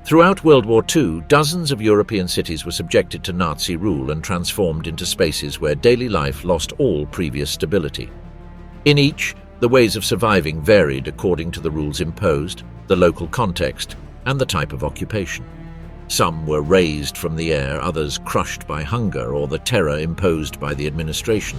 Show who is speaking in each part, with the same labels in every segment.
Speaker 1: Throughout World War II, dozens of European cities were subjected to Nazi rule and transformed into spaces where daily life lost all previous stability. In each, the ways of surviving varied according to the rules imposed, the local context, and the type of occupation. Some were razed from the air, others crushed by hunger or the terror imposed by the administration.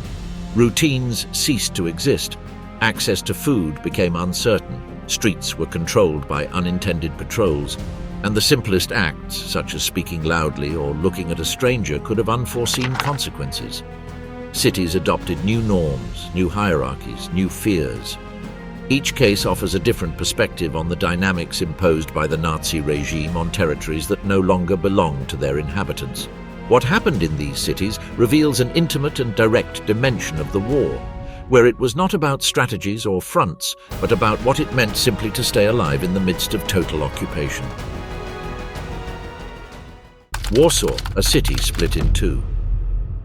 Speaker 1: Routines ceased to exist. Access to food became uncertain. Streets were controlled by unintended patrols, and the simplest acts, such as speaking loudly or looking at a stranger, could have unforeseen consequences. Cities adopted new norms, new hierarchies, new fears. Each case offers a different perspective on the dynamics imposed by the Nazi regime on territories that no longer belonged to their inhabitants. What happened in these cities reveals an intimate and direct dimension of the war, where it was not about strategies or fronts, but about what it meant simply to stay alive in the midst of total occupation. Warsaw, a city split in two.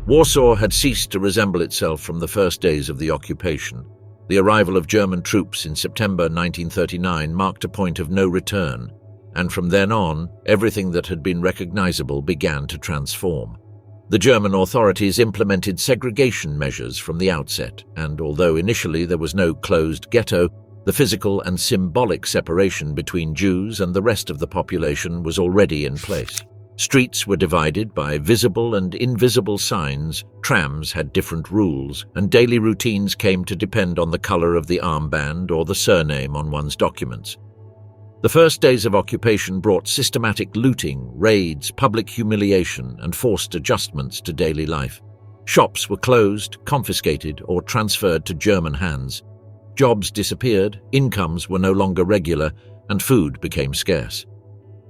Speaker 1: Warsaw had ceased to resemble itself from the first days of the occupation. The arrival of German troops in September 1939 marked a point of no return, and from then on, everything that had been recognizable began to transform. The German authorities implemented segregation measures from the outset, and although initially there was no closed ghetto, the physical and symbolic separation between Jews and the rest of the population was already in place. Streets were divided by visible and invisible signs, trams had different rules, and daily routines came to depend on the color of the armband or the surname on one's documents. The first days of occupation brought systematic looting, raids, public humiliation, and forced adjustments to daily life. Shops were closed, confiscated, or transferred to German hands. Jobs disappeared, incomes were no longer regular, and food became scarce.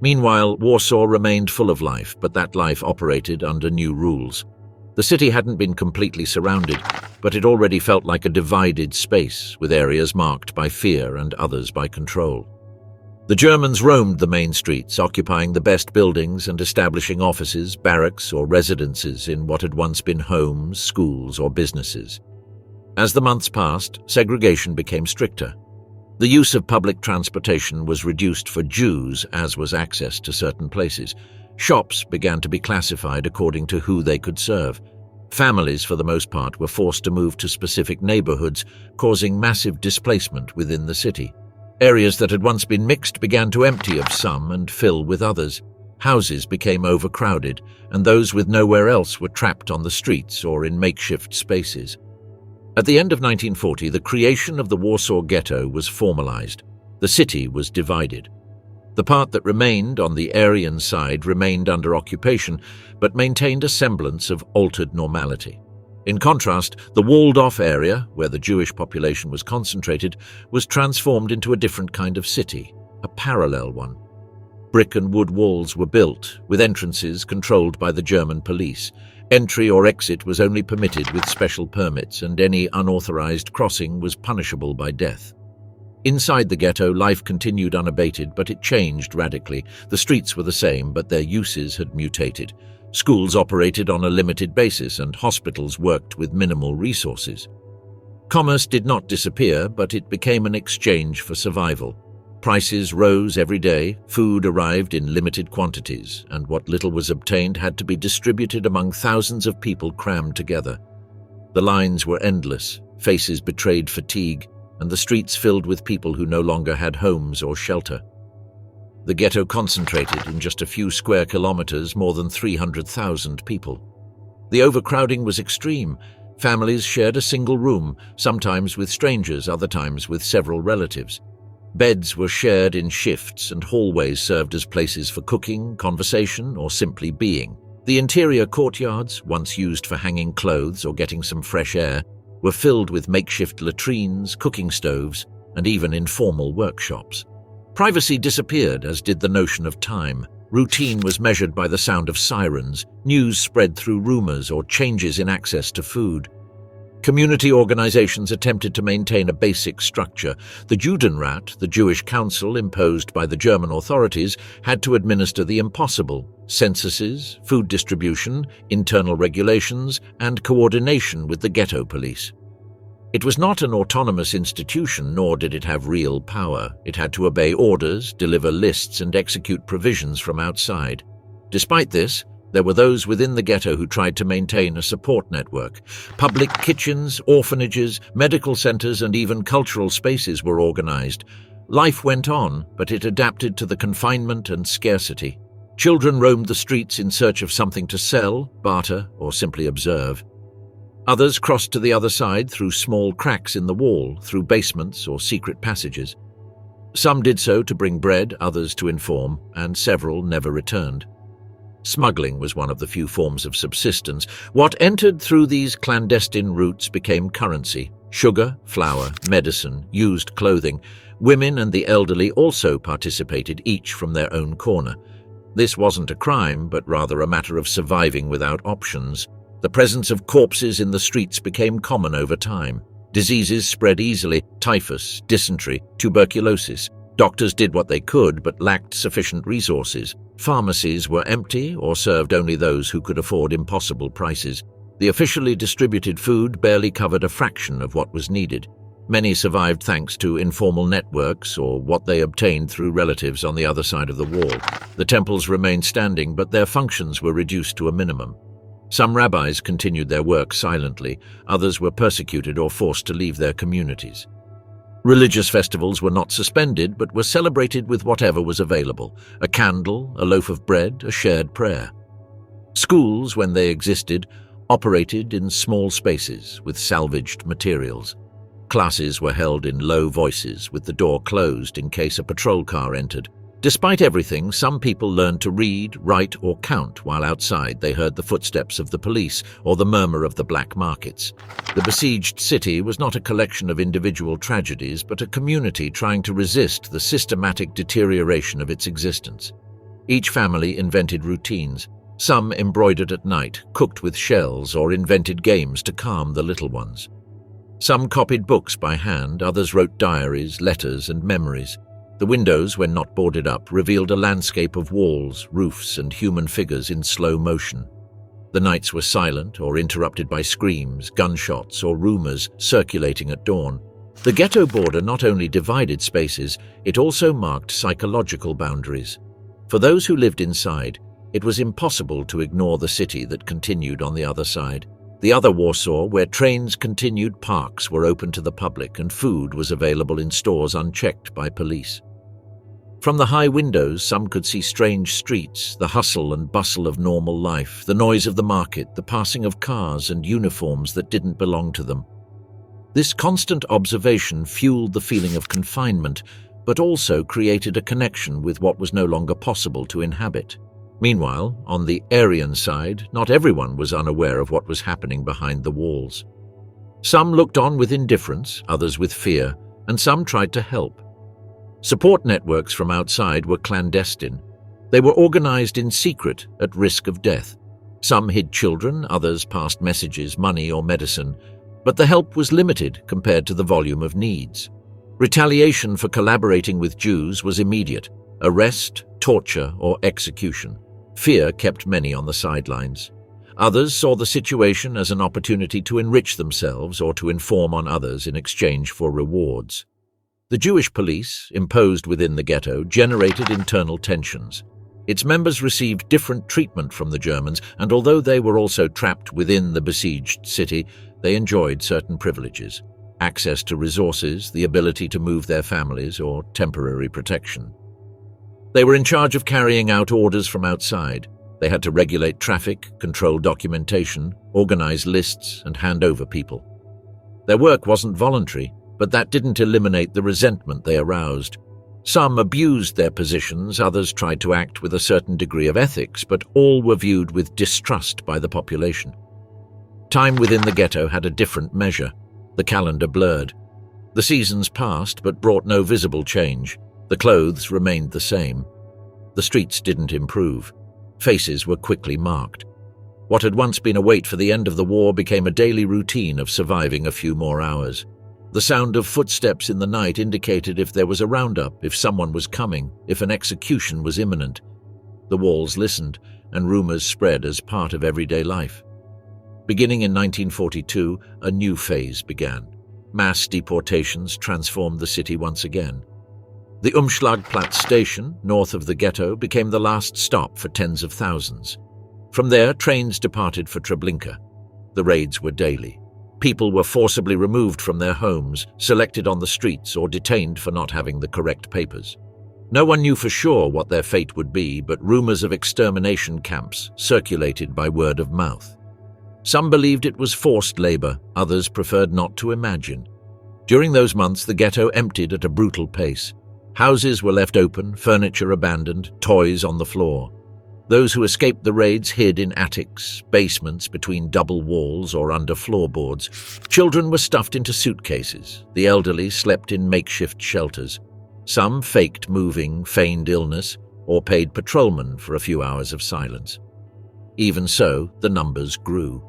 Speaker 1: Meanwhile, Warsaw remained full of life, but that life operated under new rules. The city hadn't been completely surrounded, but it already felt like a divided space, with areas marked by fear and others by control. The Germans roamed the main streets, occupying the best buildings and establishing offices, barracks, or residences in what had once been homes, schools, or businesses. As the months passed, segregation became stricter. The use of public transportation was reduced for Jews, as was access to certain places. Shops began to be classified according to who they could serve. Families, for the most part, were forced to move to specific neighborhoods, causing massive displacement within the city. Areas that had once been mixed began to empty of some and fill with others. Houses became overcrowded, and those with nowhere else were trapped on the streets or in makeshift spaces. At the end of 1940, the creation of the Warsaw Ghetto was formalized. The city was divided. The part that remained on the Aryan side remained under occupation, but maintained a semblance of altered normality. In contrast, the walled-off area, where the Jewish population was concentrated, was transformed into a different kind of city, a parallel one. Brick and wood walls were built, with entrances controlled by the German police. Entry or exit was only permitted with special permits, and any unauthorized crossing was punishable by death. Inside the ghetto, life continued unabated, but it changed radically. The streets were the same, but their uses had mutated. Schools operated on a limited basis, and hospitals worked with minimal resources. Commerce did not disappear, but it became an exchange for survival. Prices rose every day, food arrived in limited quantities, and what little was obtained had to be distributed among thousands of people crammed together. The lines were endless, faces betrayed fatigue, and the streets filled with people who no longer had homes or shelter. The ghetto concentrated in just a few square kilometers more than 300,000 people. The overcrowding was extreme. Families shared a single room, sometimes with strangers, other times with several relatives. Beds were shared in shifts, and hallways served as places for cooking, conversation, or simply being. The interior courtyards, once used for hanging clothes or getting some fresh air, were filled with makeshift latrines, cooking stoves, and even informal workshops. Privacy disappeared, as did the notion of time. Routine was measured by the sound of sirens. News spread through rumors or changes in access to food. Community organizations attempted to maintain a basic structure. The Judenrat, the Jewish council imposed by the German authorities, had to administer the impossible: censuses, food distribution, internal regulations, and coordination with the ghetto police. It was not an autonomous institution, nor did it have real power. It had to obey orders, deliver lists, and execute provisions from outside. Despite this, there were those within the ghetto who tried to maintain a support network. Public kitchens, orphanages, medical centers, and even cultural spaces were organized. Life went on, but it adapted to the confinement and scarcity. Children roamed the streets in search of something to sell, barter, or simply observe. Others crossed to the other side through small cracks in the wall, through basements or secret passages. Some did so to bring bread, others to inform, and several never returned. Smuggling was one of the few forms of subsistence. What entered through these clandestine routes became currency: sugar, flour, medicine, used clothing. Women and the elderly also participated, each from their own corner. This wasn't a crime, but rather a matter of surviving without options. The presence of corpses in the streets became common over time. Diseases spread easily: typhus, dysentery, tuberculosis. Doctors did what they could, but lacked sufficient resources. Pharmacies were empty or served only those who could afford impossible prices. The officially distributed food barely covered a fraction of what was needed. Many survived thanks to informal networks or what they obtained through relatives on the other side of the wall. The temples remained standing, but their functions were reduced to a minimum. Some rabbis continued their work silently, others were persecuted or forced to leave their communities. Religious festivals were not suspended, but were celebrated with whatever was available: a candle, a loaf of bread, a shared prayer. Schools, when they existed, operated in small spaces with salvaged materials. Classes were held in low voices, with the door closed in case a patrol car entered. Despite everything, some people learned to read, write, or count while outside they heard the footsteps of the police or the murmur of the black markets. The besieged city was not a collection of individual tragedies, but a community trying to resist the systematic deterioration of its existence. Each family invented routines. Some embroidered at night, cooked with shells, or invented games to calm the little ones. Some copied books by hand, others wrote diaries, letters, and memories. The windows, when not boarded up, revealed a landscape of walls, roofs, and human figures in slow motion. The nights were silent or interrupted by screams, gunshots, or rumors circulating at dawn. The ghetto border not only divided spaces, it also marked psychological boundaries. For those who lived inside, it was impossible to ignore the city that continued on the other side. The other Warsaw, where trains continued, parks were open to the public, and food was available in stores unchecked by police. From the high windows, some could see strange streets, the hustle and bustle of normal life, the noise of the market, the passing of cars and uniforms that didn't belong to them. This constant observation fueled the feeling of confinement, but also created a connection with what was no longer possible to inhabit. Meanwhile, on the Aryan side, not everyone was unaware of what was happening behind the walls. Some looked on with indifference, others with fear, and some tried to help. Support networks from outside were clandestine. They were organized in secret at risk of death. Some hid children, others passed messages, money, or medicine, but the help was limited compared to the volume of needs. Retaliation for collaborating with Jews was immediate: arrest, torture, or execution. Fear kept many on the sidelines. Others saw the situation as an opportunity to enrich themselves or to inform on others in exchange for rewards. The Jewish police, imposed within the ghetto, generated internal tensions. Its members received different treatment from the Germans, and although they were also trapped within the besieged city, they enjoyed certain privileges: access to resources, the ability to move their families, or temporary protection. They were in charge of carrying out orders from outside. They had to regulate traffic, control documentation, organize lists, and hand over people. Their work wasn't voluntary, but that didn't eliminate the resentment they aroused. Some abused their positions, others tried to act with a certain degree of ethics, but all were viewed with distrust by the population. Time within the ghetto had a different measure. The calendar blurred. The seasons passed, but brought no visible change. The clothes remained the same. The streets didn't improve. Faces were quickly marked. What had once been a wait for the end of the war became a daily routine of surviving a few more hours. The sound of footsteps in the night indicated if there was a roundup, if someone was coming, if an execution was imminent. The walls listened, and rumors spread as part of everyday life. Beginning in 1942, a new phase began. mass deportations transformed the city once again. The Umschlagplatz station, north of the ghetto, became the last stop for tens of thousands. From there, trains departed for Treblinka. The raids were daily. People were forcibly removed from their homes, selected on the streets, or detained for not having the correct papers. No one knew for sure what their fate would be, but rumors of extermination camps circulated by word of mouth. Some believed it was forced labor, others preferred not to imagine. During those months, the ghetto emptied at a brutal pace. Houses were left open, furniture abandoned, toys on the floor. Those who escaped the raids hid in attics, basements between double walls or under floorboards. Children were stuffed into suitcases. The elderly slept in makeshift shelters. Some faked moving, feigned illness, or paid patrolmen for a few hours of silence. Even so, the numbers grew.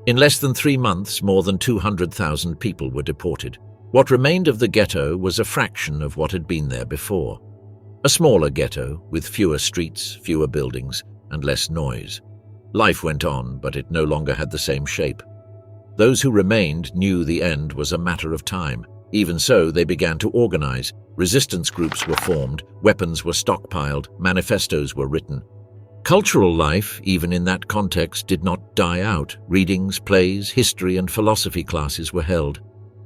Speaker 1: In less than 3 months, more than 200,000 people were deported. What remained of the ghetto was a fraction of what had been there before. A smaller ghetto, with fewer streets, fewer buildings, and less noise. Life went on, but it no longer had the same shape. Those who remained knew the end was a matter of time. Even so, they began to organize. Resistance groups were formed, weapons were stockpiled, manifestos were written. Cultural life, even in that context, did not die out. Readings, plays, history, and philosophy classes were held.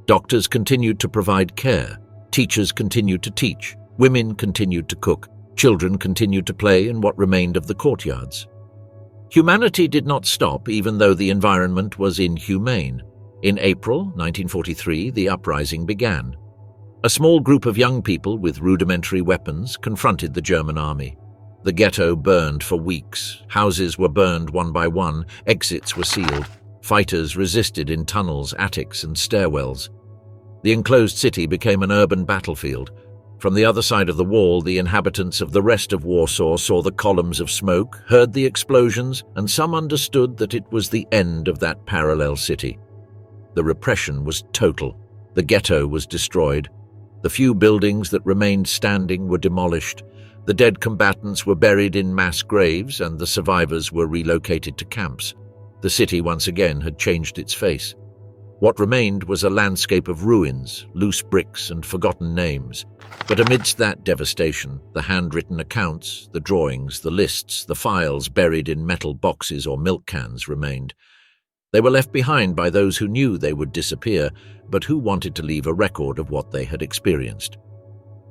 Speaker 1: Doctors continued to provide care. Teachers continued to teach. Women continued to cook. Children continued to play in what remained of the courtyards. Humanity did not stop, even though the environment was inhumane. In April 1943, the uprising began. A small group of young people with rudimentary weapons confronted the German army. The ghetto burned for weeks. Houses were burned one by one. Exits were sealed. Fighters resisted in tunnels, attics, and stairwells. The enclosed city became an urban battlefield. From the other side of the wall, the inhabitants of the rest of Warsaw saw the columns of smoke, heard the explosions, and some understood that it was the end of that parallel city. The repression was total. The ghetto was destroyed. The few buildings that remained standing were demolished. The dead combatants were buried in mass graves, and the survivors were relocated to camps. The city once again had changed its face. What remained was a landscape of ruins, loose bricks, and forgotten names. But amidst that devastation, the handwritten accounts, the drawings, the lists, the files buried in metal boxes or milk cans remained. They were left behind by those who knew they would disappear, but who wanted to leave a record of what they had experienced.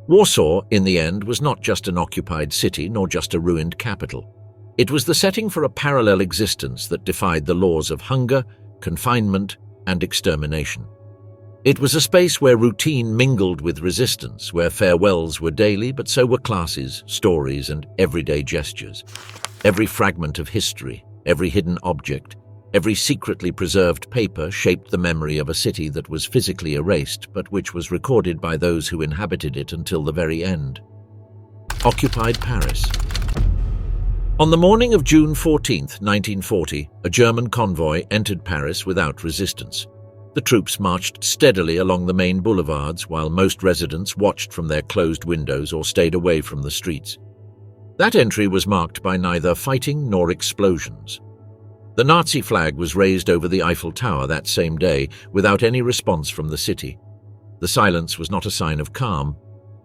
Speaker 1: Warsaw, in the end, was not just an occupied city, nor just a ruined capital. It was the setting for a parallel existence that defied the laws of hunger, confinement, and extermination. It was a space where routine mingled with resistance, where farewells were daily, but so were classes, stories, and everyday gestures. Every fragment of history, every hidden object, every secretly preserved paper shaped the memory of a city that was physically erased, but which was recorded by those who inhabited it until the very end. Occupied Paris. On the morning of June 14, 1940, a German convoy entered Paris without resistance. The troops marched steadily along the main boulevards while most residents watched from their closed windows or stayed away from the streets. That entry was marked by neither fighting nor explosions. The Nazi flag was raised over the Eiffel Tower that same day without any response from the city. The silence was not a sign of calm,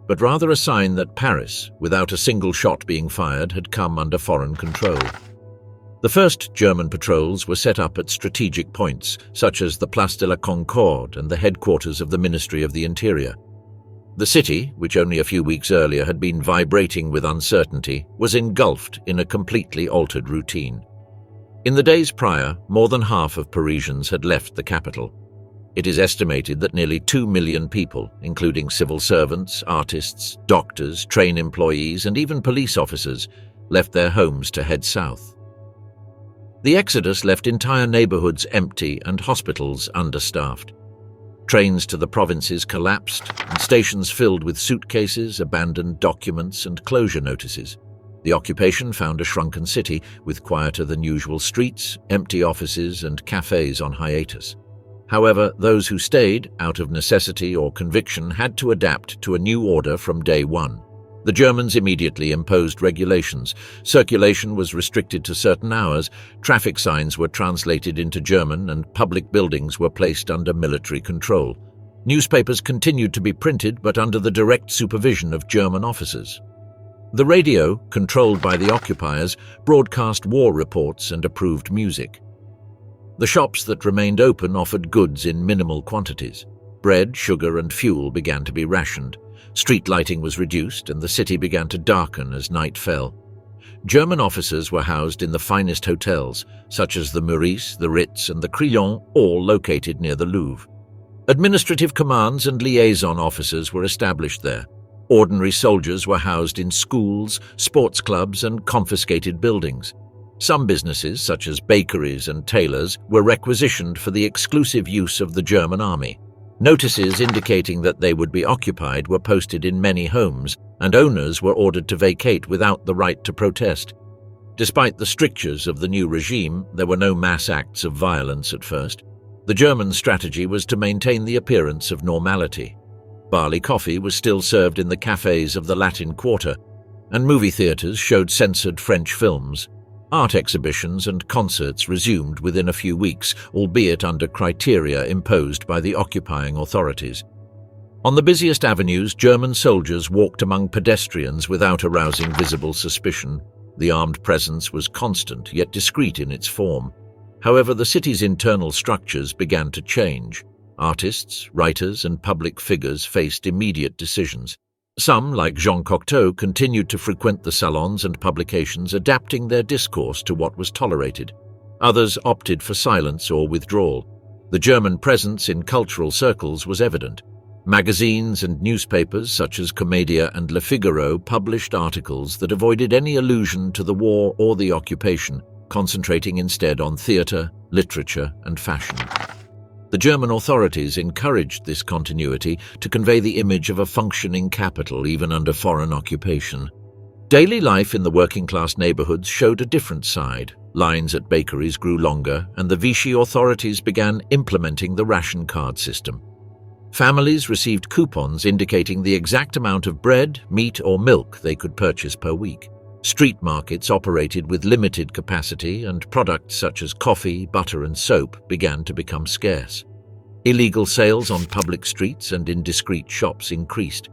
Speaker 1: but rather a sign that Paris, without a single shot being fired, had come under foreign control. The first German patrols were set up at strategic points, such as the Place de la Concorde and the headquarters of the Ministry of the Interior. The city, which only a few weeks earlier had been vibrating with uncertainty, was engulfed in a completely altered routine. In the days prior, more than half of Parisians had left the capital. It is estimated that nearly 2 million people, including civil servants, artists, doctors, train employees, and even police officers, left their homes to head south. The exodus left entire neighborhoods empty and hospitals understaffed. Trains to the provinces collapsed, and stations filled with suitcases, abandoned documents, and closure notices. The occupation found a shrunken city with quieter-than-usual streets, empty offices, and cafes on hiatus. However, those who stayed, out of necessity or conviction, had to adapt to a new order from day one. The Germans immediately imposed regulations. Circulation was restricted to certain hours, traffic signs were translated into German, and public buildings were placed under military control. Newspapers continued to be printed, but under the direct supervision of German officers. The radio, controlled by the occupiers, broadcast war reports and approved music. The shops that remained open offered goods in minimal quantities. Bread, sugar, and fuel began to be rationed. Street lighting was reduced, and the city began to darken as night fell. German officers were housed in the finest hotels, such as the Meurice, the Ritz, and the Crillon, all located near the Louvre. Administrative commands and liaison officers were established there. Ordinary soldiers were housed in schools, sports clubs, and confiscated buildings. Some businesses, such as bakeries and tailors, were requisitioned for the exclusive use of the German army. Notices indicating that they would be occupied were posted in many homes, and owners were ordered to vacate without the right to protest. Despite the strictures of the new regime, there were no mass acts of violence at first. The German strategy was to maintain the appearance of normality. Barley coffee was still served in the cafes of the Latin Quarter, and movie theatres showed censored French films. Art exhibitions and concerts resumed within a few weeks, albeit under criteria imposed by the occupying authorities. On the busiest avenues, German soldiers walked among pedestrians without arousing visible suspicion. The armed presence was constant, yet discreet in its form. However, the city's internal structures began to change. Artists, writers, and public figures faced immediate decisions. Some, like Jean Cocteau, continued to frequent the salons and publications, adapting their discourse to what was tolerated. Others opted for silence or withdrawal. The German presence in cultural circles was evident. Magazines and newspapers such as Commedia and Le Figaro published articles that avoided any allusion to the war or the occupation, concentrating instead on theatre, literature, and fashion. The German authorities encouraged this continuity to convey the image of a functioning capital even under foreign occupation. Daily life in the working-class neighborhoods showed a different side. Lines at bakeries grew longer, and the Vichy authorities began implementing the ration card system. Families received coupons indicating the exact amount of bread, meat, or milk they could purchase per week. Street markets operated with limited capacity, and products such as coffee, butter, and soap began to become scarce. Illegal sales on public streets and in discreet shops increased.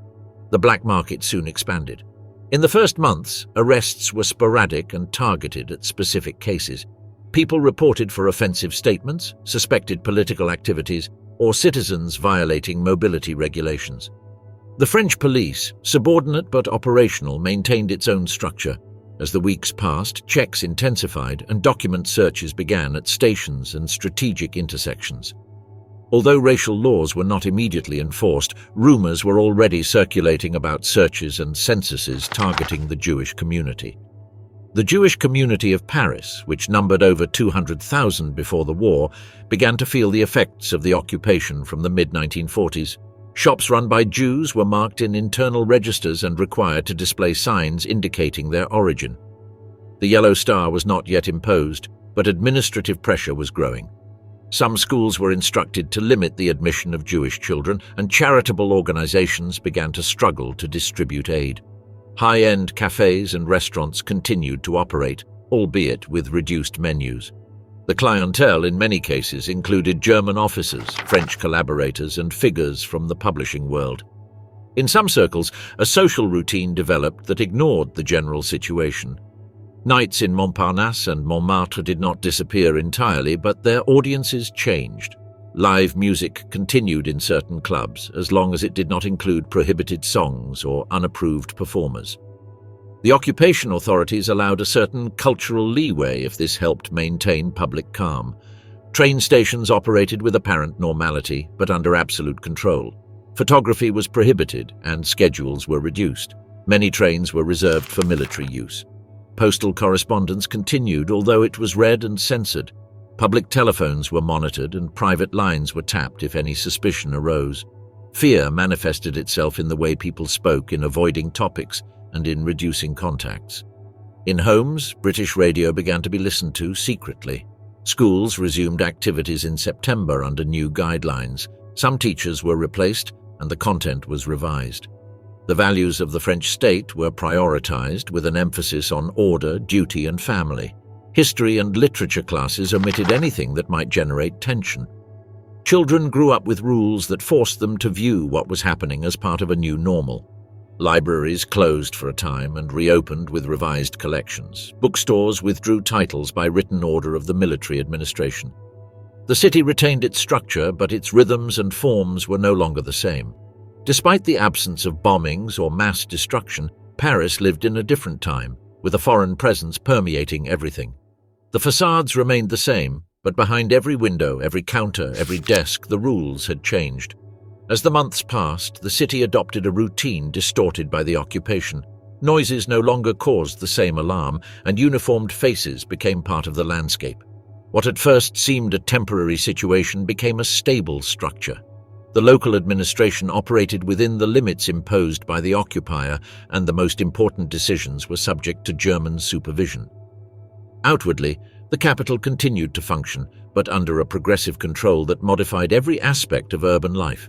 Speaker 1: The black market soon expanded. In the first months, arrests were sporadic and targeted at specific cases. People reported for offensive statements, suspected political activities, or citizens violating mobility regulations. The French police, subordinate but operational, maintained its own structure. As the weeks passed, checks intensified and document searches began at stations and strategic intersections. Although racial laws were not immediately enforced, rumors were already circulating about searches and censuses targeting the Jewish community. The Jewish community of Paris, which numbered over 200,000 before the war, began to feel the effects of the occupation from the mid-1940s. Shops run by Jews were marked in internal registers and required to display signs indicating their origin. The yellow star was not yet imposed, but administrative pressure was growing. Some schools were instructed to limit the admission of Jewish children, and charitable organizations began to struggle to distribute aid. High-end cafes and restaurants continued to operate, albeit with reduced menus. The clientele in many cases included German officers, French collaborators, and figures from the publishing world. In some circles, a social routine developed that ignored the general situation. Nights in Montparnasse and Montmartre did not disappear entirely, but their audiences changed. Live music continued in certain clubs, as long as it did not include prohibited songs or unapproved performers. The occupation authorities allowed a certain cultural leeway if this helped maintain public calm. Train stations operated with apparent normality, but under absolute control. Photography was prohibited and schedules were reduced. Many trains were reserved for military use. Postal correspondence continued, although it was read and censored. Public telephones were monitored and private lines were tapped if any suspicion arose. Fear manifested itself in the way people spoke, in avoiding topics, and in reducing contacts. In homes, British radio began to be listened to secretly. Schools resumed activities in September under new guidelines. Some teachers were replaced, and the content was revised. The values of the French state were prioritized, with an emphasis on order, duty, and family. History and literature classes omitted anything that might generate tension. Children grew up with rules that forced them to view what was happening as part of a new normal. Libraries closed for a time and reopened with revised collections. Bookstores withdrew titles by written order of the military administration. The city retained its structure, but its rhythms and forms were no longer the same. Despite the absence of bombings or mass destruction, Paris lived in a different time, with a foreign presence permeating everything. The facades remained the same, but behind every window, every counter, every desk, the rules had changed. As the months passed, the city adopted a routine distorted by the occupation. Noises no longer caused the same alarm, and uniformed faces became part of the landscape. What at first seemed a temporary situation became a stable structure. The local administration operated within the limits imposed by the occupier, and the most important decisions were subject to German supervision. Outwardly, the capital continued to function, but under a progressive control that modified every aspect of urban life.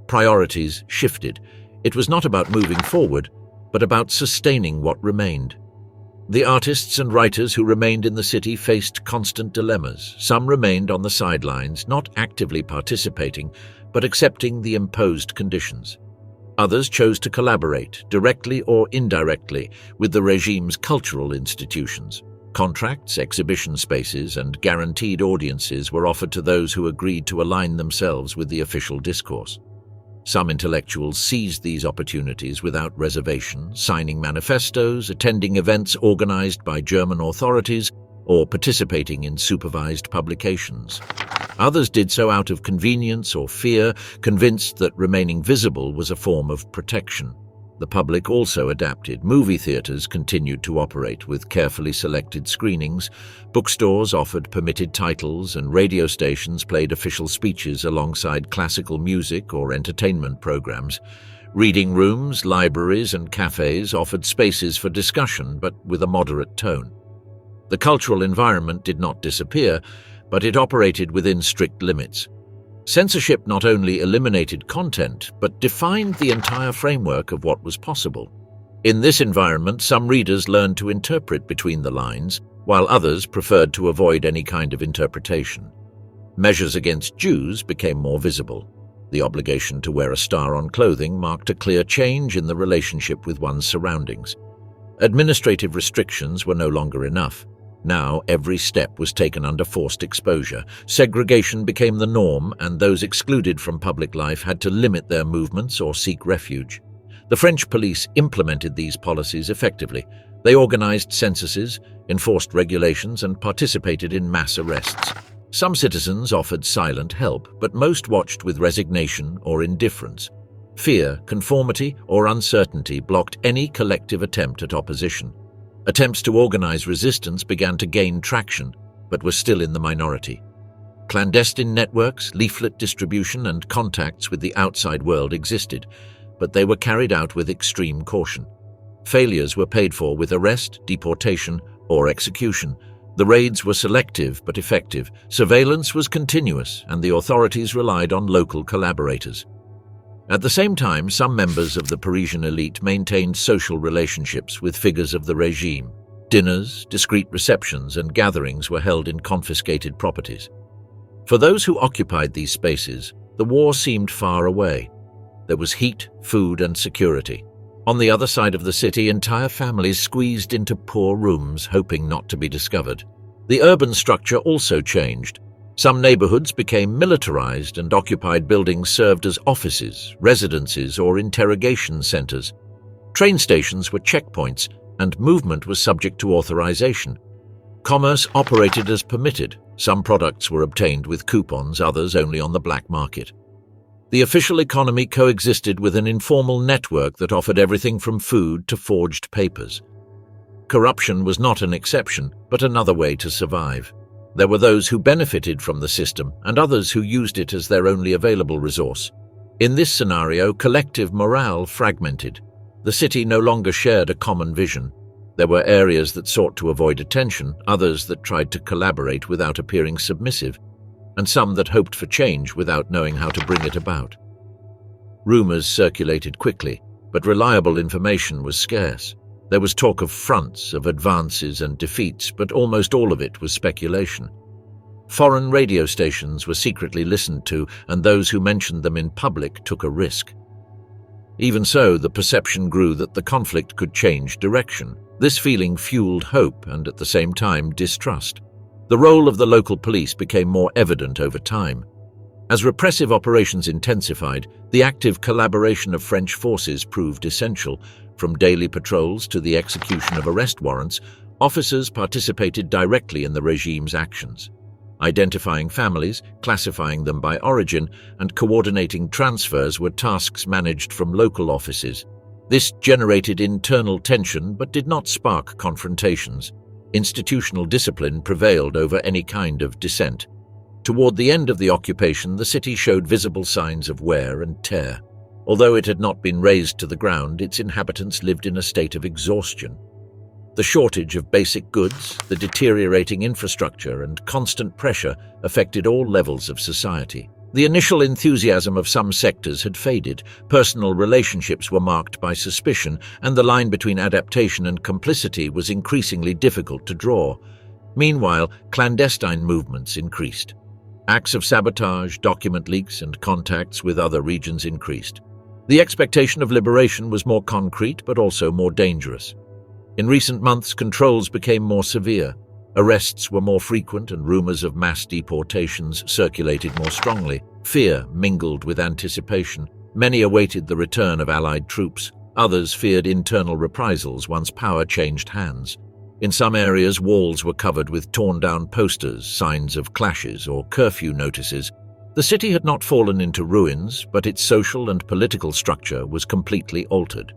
Speaker 1: Priorities shifted. It was not about moving forward, but about sustaining what remained. The artists and writers who remained in the city faced constant dilemmas. Some remained on the sidelines, not actively participating, but accepting the imposed conditions. Others chose to collaborate, directly or indirectly, with the regime's cultural institutions. Contracts, exhibition spaces, and guaranteed audiences were offered to those who agreed to align themselves with the official discourse. Some intellectuals seized these opportunities without reservation, signing manifestos, attending events organized by German authorities, or participating in supervised publications. Others did so out of convenience or fear, convinced that remaining visible was a form of protection. The public also adapted. Movie theaters continued to operate with carefully selected screenings, bookstores offered permitted titles, and radio stations played official speeches alongside classical music or entertainment programs. Reading rooms, libraries, and cafes offered spaces for discussion, but with a moderate tone. The cultural environment did not disappear, but it operated within strict limits. Censorship not only eliminated content, but defined the entire framework of what was possible. In this environment, some readers learned to interpret between the lines, while others preferred to avoid any kind of interpretation. Measures against Jews became more visible. The obligation to wear a star on clothing marked a clear change in the relationship with one's surroundings. Administrative restrictions were no longer enough. Now, every step was taken under forced exposure. Segregation became the norm, and those excluded from public life had to limit their movements or seek refuge. The French police implemented these policies effectively. They organized censuses, enforced regulations, and participated in mass arrests. Some citizens offered silent help, but most watched with resignation or indifference. Fear, conformity, or uncertainty blocked any collective attempt at opposition. Attempts to organize resistance began to gain traction, but were still in the minority. Clandestine networks, leaflet distribution, and contacts with the outside world existed, but they were carried out with extreme caution. Failures were paid for with arrest, deportation, or execution. The raids were selective but effective. Surveillance was continuous, and the authorities relied on local collaborators. At the same time, some members of the Parisian elite maintained social relationships with figures of the regime. Dinners, discreet receptions, and gatherings were held in confiscated properties. For those who occupied these spaces, the war seemed far away. There was heat, food, and security. On the other side of the city, entire families squeezed into poor rooms, hoping not to be discovered. The urban structure also changed. Some neighborhoods became militarized, and occupied buildings served as offices, residences, or interrogation centers. Train stations were checkpoints, and movement was subject to authorization. Commerce operated as permitted. Some products were obtained with coupons, others only on the black market. The official economy coexisted with an informal network that offered everything from food to forged papers. Corruption was not an exception, but another way to survive. There were those who benefited from the system, and others who used it as their only available resource. In this scenario, collective morale fragmented. The city no longer shared a common vision. There were areas that sought to avoid attention, others that tried to collaborate without appearing submissive, and some that hoped for change without knowing how to bring it about. Rumors circulated quickly, but reliable information was scarce. There was talk of fronts, of advances and defeats, but almost all of it was speculation. Foreign radio stations were secretly listened to, and those who mentioned them in public took a risk. Even so, the perception grew that the conflict could change direction. This feeling fueled hope and, at the same time, distrust. The role of the local police became more evident over time. As repressive operations intensified, the active collaboration of French forces proved essential. From daily patrols to the execution of arrest warrants, officers participated directly in the regime's actions. Identifying families, classifying them by origin, and coordinating transfers were tasks managed from local offices. This generated internal tension but did not spark confrontations. Institutional discipline prevailed over any kind of dissent. Toward the end of the occupation, the city showed visible signs of wear and tear. Although it had not been razed to the ground, its inhabitants lived in a state of exhaustion. The shortage of basic goods, the deteriorating infrastructure, and constant pressure affected all levels of society. The initial enthusiasm of some sectors had faded, personal relationships were marked by suspicion, and the line between adaptation and complicity was increasingly difficult to draw. Meanwhile, clandestine movements increased. Acts of sabotage, document leaks, and contacts with other regions increased. The expectation of liberation was more concrete but also more dangerous. In recent months, controls became more severe. Arrests were more frequent and rumors of mass deportations circulated more strongly. Fear mingled with anticipation. Many awaited the return of Allied troops. Others feared internal reprisals once power changed hands. In some areas, walls were covered with torn-down posters, signs of clashes or curfew notices. The city had not fallen into ruins, but its social and political structure was completely altered.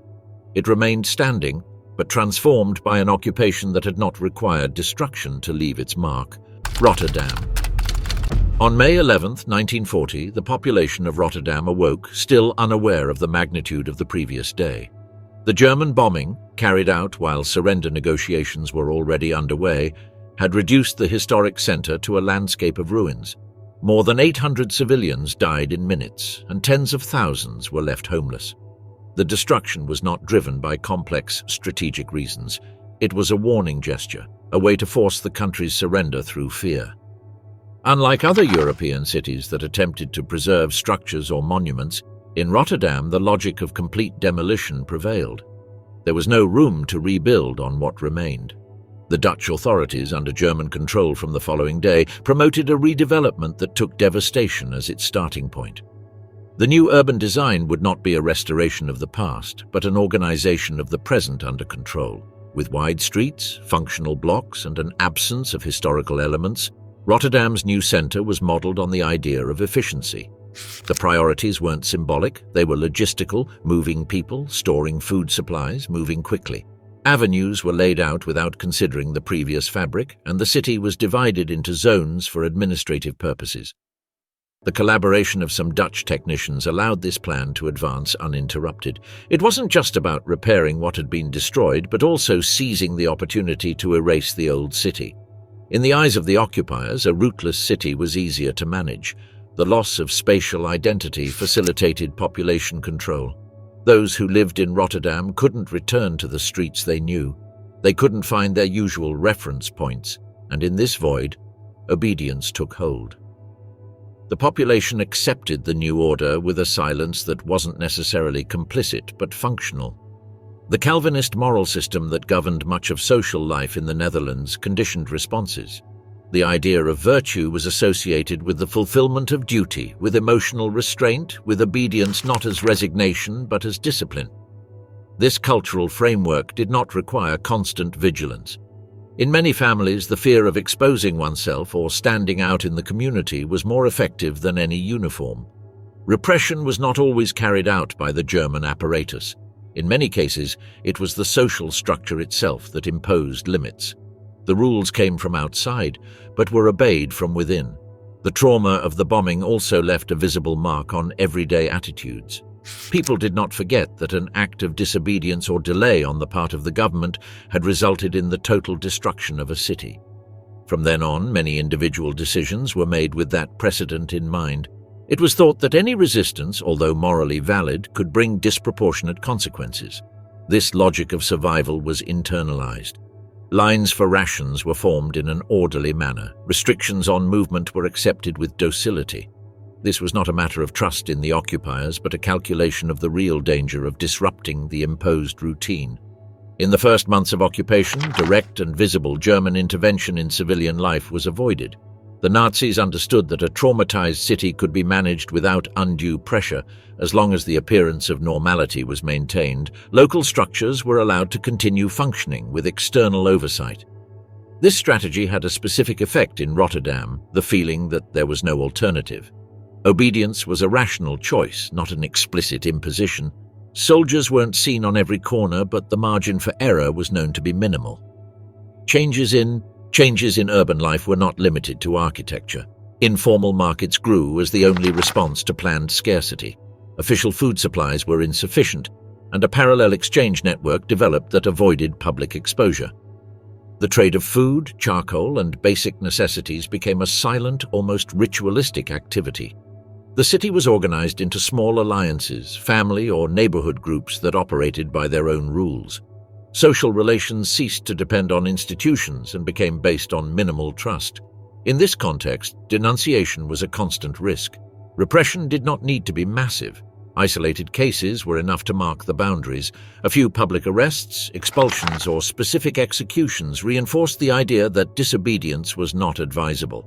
Speaker 1: It remained standing, but transformed by an occupation that had not required destruction to leave its mark. Rotterdam. On May 11, 1940, the population of Rotterdam awoke, still unaware of the magnitude of the previous day. The German bombing, carried out while surrender negotiations were already underway, had reduced the historic center to a landscape of ruins. More than 800 civilians died in minutes, and tens of thousands were left homeless. The destruction was not driven by complex strategic reasons. It was a warning gesture, a way to force the country's surrender through fear. Unlike other European cities that attempted to preserve structures or monuments, in Rotterdam the logic of complete demolition prevailed. There was no room to rebuild on what remained. The Dutch authorities, under German control from the following day, promoted a redevelopment that took devastation as its starting point. The new urban design would not be a restoration of the past, but an organization of the present under control. With wide streets, functional blocks, and an absence of historical elements, Rotterdam's new center was modeled on the idea of efficiency. The priorities weren't symbolic, they were logistical, moving people, storing food supplies, moving quickly. Avenues were laid out without considering the previous fabric, and the city was divided into zones for administrative purposes. The collaboration of some Dutch technicians allowed this plan to advance uninterrupted. It wasn't just about repairing what had been destroyed, but also seizing the opportunity to erase the old city. In the eyes of the occupiers, a rootless city was easier to manage. The loss of spatial identity facilitated population control. Those who lived in Rotterdam couldn't return to the streets they knew. They couldn't find their usual reference points, and in this void, obedience took hold. The population accepted the new order with a silence that wasn't necessarily complicit but functional. The Calvinist moral system that governed much of social life in the Netherlands conditioned responses. The idea of virtue was associated with the fulfillment of duty, with emotional restraint, with obedience not as resignation but as discipline. This cultural framework did not require constant vigilance. In many families, the fear of exposing oneself or standing out in the community was more effective than any uniform. Repression was not always carried out by the German apparatus. In many cases, it was the social structure itself that imposed limits. The rules came from outside, but were obeyed from within. The trauma of the bombing also left a visible mark on everyday attitudes. People did not forget that an act of disobedience or delay on the part of the government had resulted in the total destruction of a city. From then on, many individual decisions were made with that precedent in mind. It was thought that any resistance, although morally valid, could bring disproportionate consequences. This logic of survival was internalized. Lines for rations were formed in an orderly manner. Restrictions on movement were accepted with docility. This was not a matter of trust in the occupiers, but a calculation of the real danger of disrupting the imposed routine. In the first months of occupation, direct and visible German intervention in civilian life was avoided. The Nazis understood that a traumatized city could be managed without undue pressure as long as the appearance of normality was maintained. Local structures were allowed to continue functioning with external oversight. This strategy had a specific effect in Rotterdam, the feeling that there was no alternative. Obedience was a rational choice, not an explicit imposition. Soldiers weren't seen on every corner, but the margin for error was known to be minimal. Changes in urban life were not limited to architecture. Informal markets grew as the only response to planned scarcity. Official food supplies were insufficient, and a parallel exchange network developed that avoided public exposure. The trade of food, charcoal, and basic necessities became a silent, almost ritualistic activity. The city was organized into small alliances, family or neighborhood groups that operated by their own rules. Social relations ceased to depend on institutions and became based on minimal trust. In this context, denunciation was a constant risk. Repression did not need to be massive. Isolated cases were enough to mark the boundaries. A few public arrests, expulsions, or specific executions reinforced the idea that disobedience was not advisable.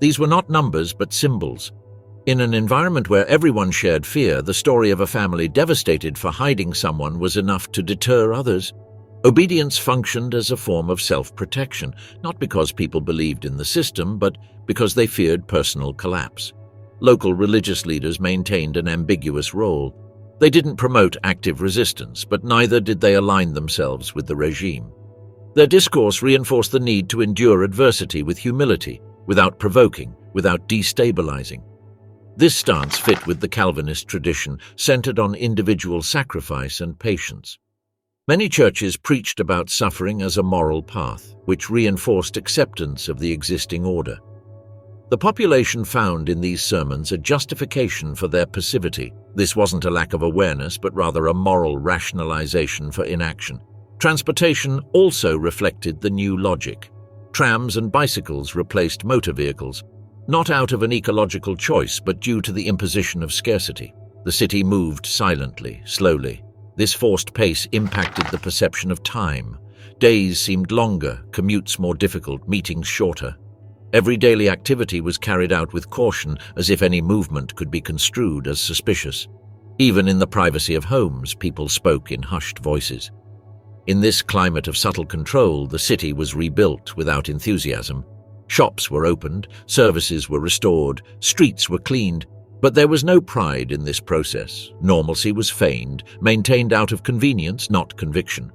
Speaker 1: These were not numbers but symbols. In an environment where everyone shared fear, the story of a family devastated for hiding someone was enough to deter others. Obedience functioned as a form of self-protection, not because people believed in the system, but because they feared personal collapse. Local religious leaders maintained an ambiguous role. They didn't promote active resistance, but neither did they align themselves with the regime. Their discourse reinforced the need to endure adversity with humility, without provoking, without destabilizing. This stance fit with the Calvinist tradition, centered on individual sacrifice and patience. Many churches preached about suffering as a moral path, which reinforced acceptance of the existing order. The population found in these sermons a justification for their passivity. This wasn't a lack of awareness, but rather a moral rationalization for inaction. Transportation also reflected the new logic. Trams and bicycles replaced motor vehicles, not out of an ecological choice, but due to the imposition of scarcity. The city moved silently, slowly. This forced pace impacted the perception of time. Days seemed longer, commutes more difficult, meetings shorter. Every daily activity was carried out with caution, as if any movement could be construed as suspicious. Even in the privacy of homes, people spoke in hushed voices. In this climate of subtle control, the city was rebuilt without enthusiasm. Shops were opened, services were restored, streets were cleaned, but there was no pride in this process. Normalcy was feigned, maintained out of convenience, not conviction.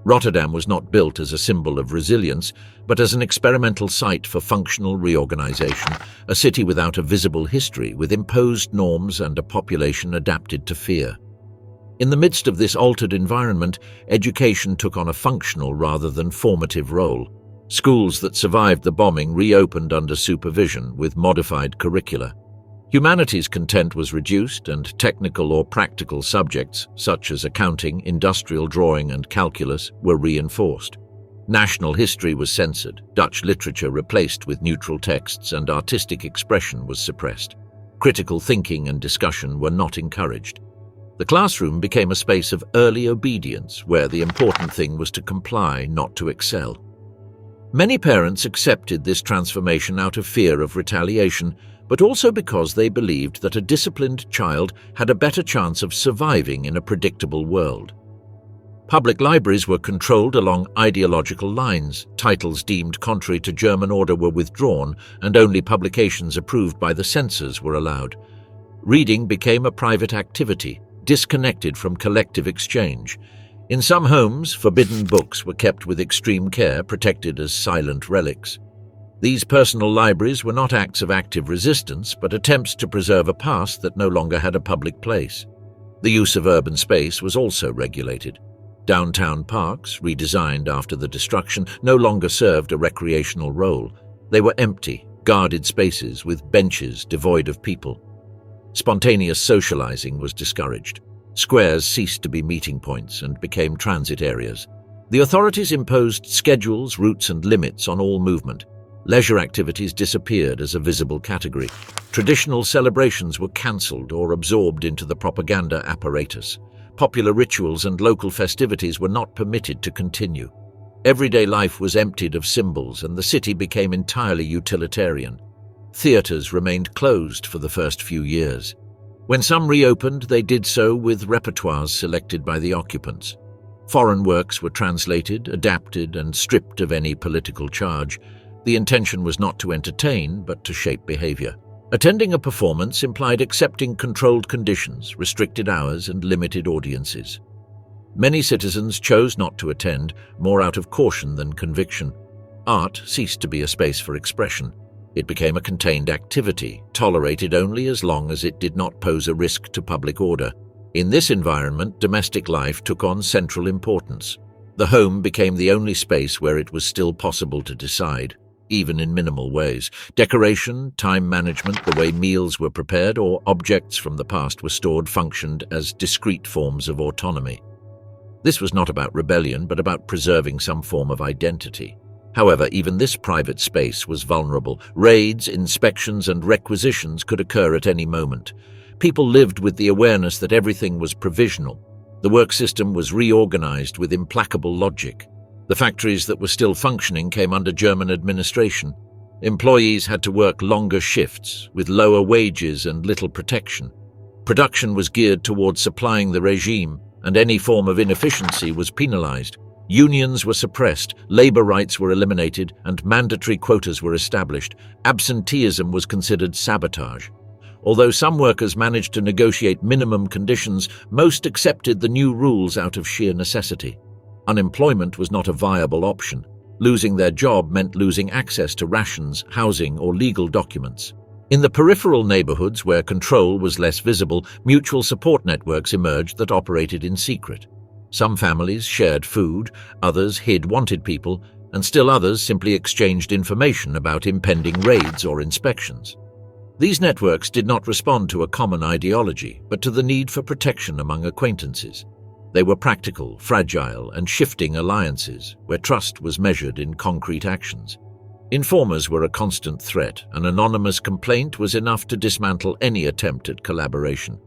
Speaker 1: Rotterdam was not built as a symbol of resilience, but as an experimental site for functional reorganization, a city without a visible history, with imposed norms and a population adapted to fear. In the midst of this altered environment, education took on a functional rather than formative role. Schools that survived the bombing reopened under supervision with modified curricula. Humanities content was reduced, and technical or practical subjects, such as accounting, industrial drawing, and calculus, were reinforced. National history was censored, Dutch literature replaced with neutral texts, and artistic expression was suppressed. Critical thinking and discussion were not encouraged. The classroom became a space of early obedience, where the important thing was to comply, not to excel. Many parents accepted this transformation out of fear of retaliation, but also because they believed that a disciplined child had a better chance of surviving in a predictable world. Public libraries were controlled along ideological lines. Titles deemed contrary to German order were withdrawn, and only publications approved by the censors were allowed. Reading became a private activity, disconnected from collective exchange. In some homes, forbidden books were kept with extreme care, protected as silent relics. These personal libraries were not acts of active resistance, but attempts to preserve a past that no longer had a public place. The use of urban space was also regulated. Downtown parks, redesigned after the destruction, no longer served a recreational role. They were empty, guarded spaces with benches devoid of people. Spontaneous socializing was discouraged. Squares ceased to be meeting points and became transit areas. The authorities imposed schedules, routes, and limits on all movement. Leisure activities disappeared as a visible category. Traditional celebrations were cancelled or absorbed into the propaganda apparatus. Popular rituals and local festivities were not permitted to continue. Everyday life was emptied of symbols, and the city became entirely utilitarian. Theatres remained closed for the first few years. When some reopened, they did so with repertoires selected by the occupants. Foreign works were translated, adapted, and stripped of any political charge. The intention was not to entertain, but to shape behavior. Attending a performance implied accepting controlled conditions, restricted hours, and limited audiences. Many citizens chose not to attend, more out of caution than conviction. Art ceased to be a space for expression. It became a contained activity, tolerated only as long as it did not pose a risk to public order. In this environment, domestic life took on central importance. The home became the only space where it was still possible to decide, even in minimal ways. Decoration, time management, the way meals were prepared, or objects from the past were stored functioned as discrete forms of autonomy. This was not about rebellion, but about preserving some form of identity. However, even this private space was vulnerable. Raids, inspections, and requisitions could occur at any moment. People lived with the awareness that everything was provisional. The work system was reorganized with implacable logic. The factories that were still functioning came under German administration. Employees had to work longer shifts, with lower wages and little protection. Production was geared towards supplying the regime, and any form of inefficiency was penalized. Unions were suppressed, labor rights were eliminated, and mandatory quotas were established. Absenteeism was considered sabotage. Although some workers managed to negotiate minimum conditions, most accepted the new rules out of sheer necessity. Unemployment was not a viable option. Losing their job meant losing access to rations, housing, or legal documents. In the peripheral neighborhoods where control was less visible, mutual support networks emerged that operated in secret. Some families shared food, others hid wanted people, and still others simply exchanged information about impending raids or inspections. These networks did not respond to a common ideology, but to the need for protection among acquaintances. They were practical, fragile, and shifting alliances, where trust was measured in concrete actions. Informers were a constant threat. An anonymous complaint was enough to dismantle any attempt at collaboration.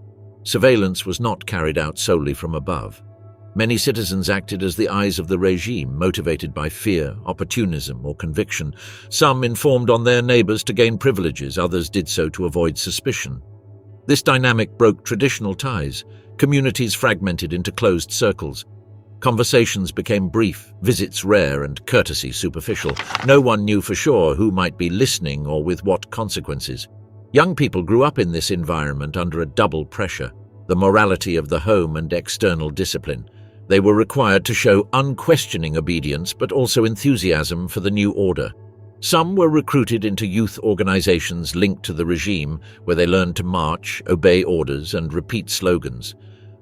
Speaker 1: Surveillance was not carried out solely from above. Many citizens acted as the eyes of the regime, motivated by fear, opportunism, or conviction. Some informed on their neighbors to gain privileges, others did so to avoid suspicion. This dynamic broke traditional ties. Communities fragmented into closed circles. Conversations became brief, visits rare, and courtesy superficial. No one knew for sure who might be listening or with what consequences. Young people grew up in this environment under a double pressure: the morality of the home and external discipline. They were required to show unquestioning obedience, but also enthusiasm for the new order. Some were recruited into youth organizations linked to the regime, where they learned to march, obey orders, and repeat slogans.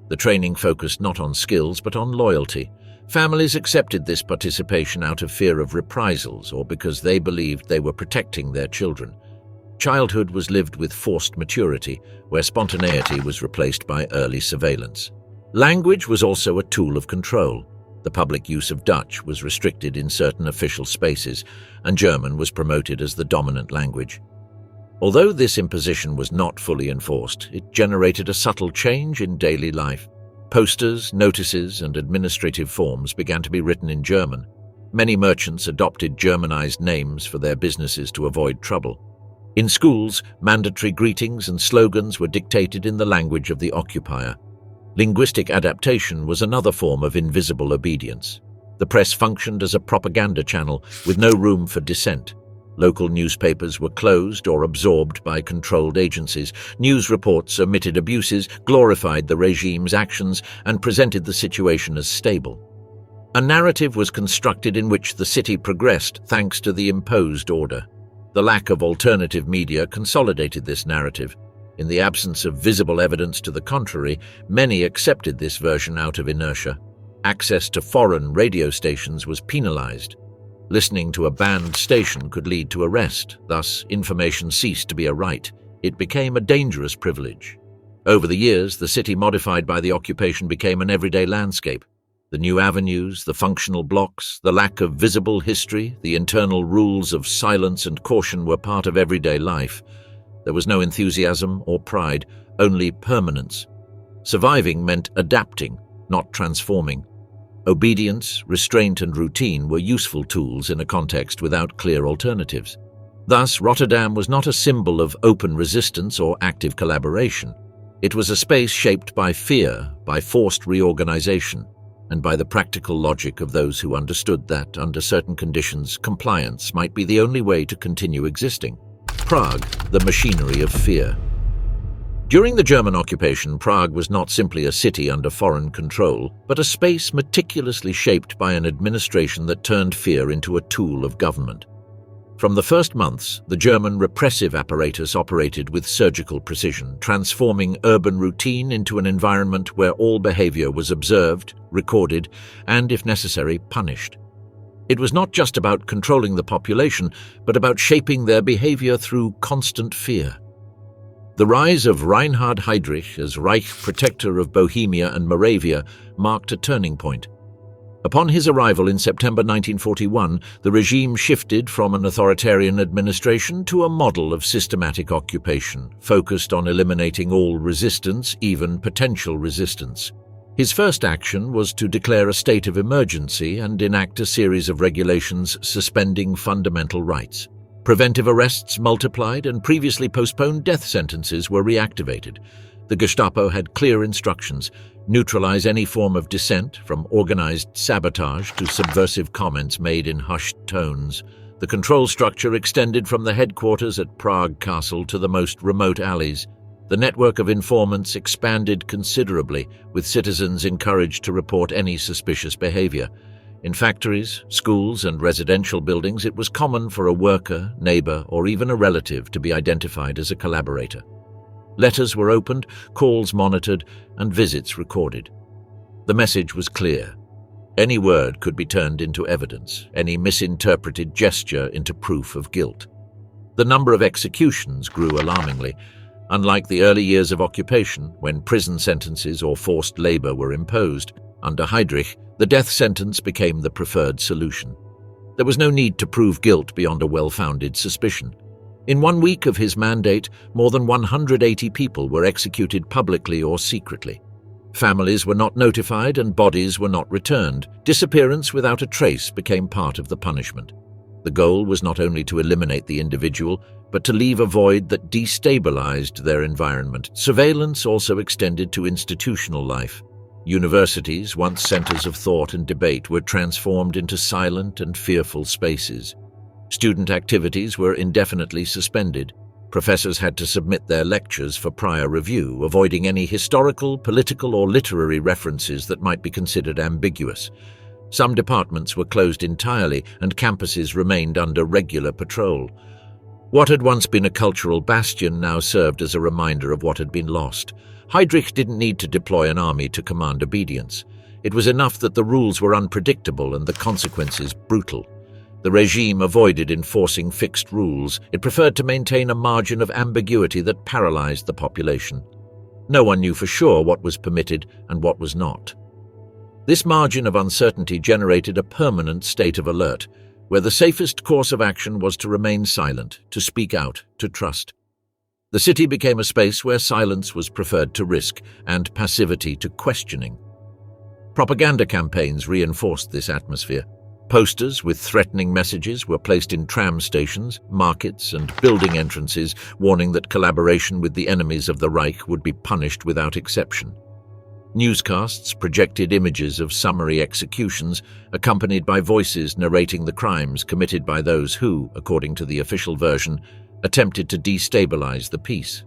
Speaker 1: The training focused not on skills, but on loyalty. Families accepted this participation out of fear of reprisals or because they believed they were protecting their children. Childhood was lived with forced maturity, where spontaneity was replaced by early surveillance. Language was also a tool of control. The public use of Dutch was restricted in certain official spaces, and German was promoted as the dominant language. Although this imposition was not fully enforced, it generated a subtle change in daily life. Posters, notices, and administrative forms began to be written in German. Many merchants adopted Germanized names for their businesses to avoid trouble. In schools, mandatory greetings and slogans were dictated in the language of the occupier. Linguistic adaptation was another form of invisible obedience. The press functioned as a propaganda channel with no room for dissent. Local newspapers were closed or absorbed by controlled agencies. News reports omitted abuses, glorified the regime's actions, and presented the situation as stable. A narrative was constructed in which the city progressed thanks to the imposed order. The lack of alternative media consolidated this narrative. In the absence of visible evidence to the contrary, many accepted this version out of inertia. Access to foreign radio stations was penalized. Listening to a banned station could lead to arrest, thus information ceased to be a right. It became a dangerous privilege. Over the years, the city modified by the occupation became an everyday landscape. The The new avenues, the functional blocks, the lack of visible history, the internal rules of silence and caution were part of everyday life. There was no enthusiasm or pride, only permanence. Surviving meant adapting, not transforming. Obedience, restraint, and routine were useful tools in a context without clear alternatives. Thus, Rotterdam was not a symbol of open resistance or active collaboration. It was a space shaped by fear, by forced reorganization, and by the practical logic of those who understood that, under certain conditions, compliance might be the only way to continue existing. Prague, the machinery of fear. During the German occupation, Prague was not simply a city under foreign control, but a space meticulously shaped by an administration that turned fear into a tool of government. From the first months, the German repressive apparatus operated with surgical precision, transforming urban routine into an environment where all behavior was observed, recorded, and, if necessary, punished. It was not just about controlling the population, but about shaping their behavior through constant fear. The rise of Reinhard Heydrich as Reich protector of Bohemia and Moravia marked a turning point. Upon his arrival in September 1941, the regime shifted from an authoritarian administration to a model of systematic occupation, focused on eliminating all resistance, even potential resistance. His first action was to declare a state of emergency and enact a series of regulations suspending fundamental rights. Preventive arrests multiplied and previously postponed death sentences were reactivated. The Gestapo had clear instructions: neutralize any form of dissent, from organized sabotage to subversive comments made in hushed tones. The control structure extended from the headquarters at Prague Castle to the most remote alleys. The network of informants expanded considerably, with citizens encouraged to report any suspicious behavior. In factories, schools, and residential buildings, it was common for a worker, neighbor, or even a relative to be identified as a collaborator. Letters were opened, calls monitored, and visits recorded. The message was clear. Any word could be turned into evidence, any misinterpreted gesture into proof of guilt. The number of executions grew alarmingly. Unlike the early years of occupation, when prison sentences or forced labor were imposed, under Heydrich, the death sentence became the preferred solution. There was no need to prove guilt beyond a well-founded suspicion. In 1 week of his mandate, more than 180 people were executed publicly or secretly. Families were not notified and bodies were not returned. Disappearance without a trace became part of the punishment. The goal was not only to eliminate the individual, but to leave a void that destabilized their environment. Surveillance also extended to institutional life. Universities, once centers of thought and debate, were transformed into silent and fearful spaces. Student activities were indefinitely suspended. Professors had to submit their lectures for prior review, avoiding any historical, political, or literary references that might be considered ambiguous. Some departments were closed entirely, and campuses remained under regular patrol. What had once been a cultural bastion now served as a reminder of what had been lost. Heydrich didn't need to deploy an army to command obedience. It was enough that the rules were unpredictable and the consequences brutal. The regime avoided enforcing fixed rules. It preferred to maintain a margin of ambiguity that paralyzed the population. No one knew for sure what was permitted and what was not. This margin of uncertainty generated a permanent state of alert, where the safest course of action was to remain silent, to speak out, to trust. The city became a space where silence was preferred to risk and passivity to questioning. Propaganda campaigns reinforced this atmosphere. Posters with threatening messages were placed in tram stations, markets, and building entrances, warning that collaboration with the enemies of the Reich would be punished without exception. Newscasts projected images of summary executions, accompanied by voices narrating the crimes committed by those who, according to the official version, attempted to destabilize the peace.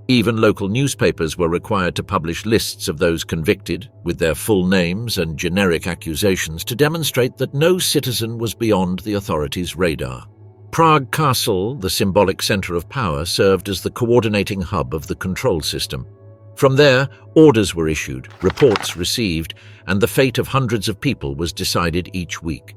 Speaker 1: Even local newspapers were required to publish lists of those convicted, with their full names and generic accusations, to demonstrate that no citizen was beyond the authorities' radar. Prague Castle, the symbolic center of power, served as the coordinating hub of the control system. From there, orders were issued, reports received, and the fate of hundreds of people was decided each week.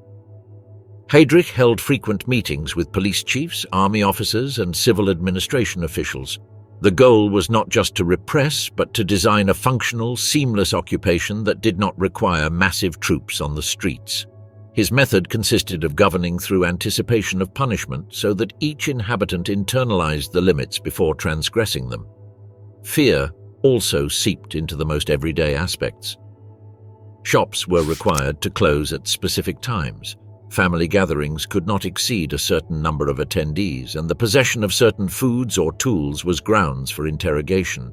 Speaker 1: Heydrich held frequent meetings with police chiefs, army officers, and civil administration officials. The goal was not just to repress, but to design a functional, seamless occupation that did not require massive troops on the streets. His method consisted of governing through anticipation of punishment so that each inhabitant internalized the limits before transgressing them. Fear also seeped into the most everyday aspects. Shops were required to close at specific times. Family gatherings could not exceed a certain number of attendees, and the possession of certain foods or tools was grounds for interrogation.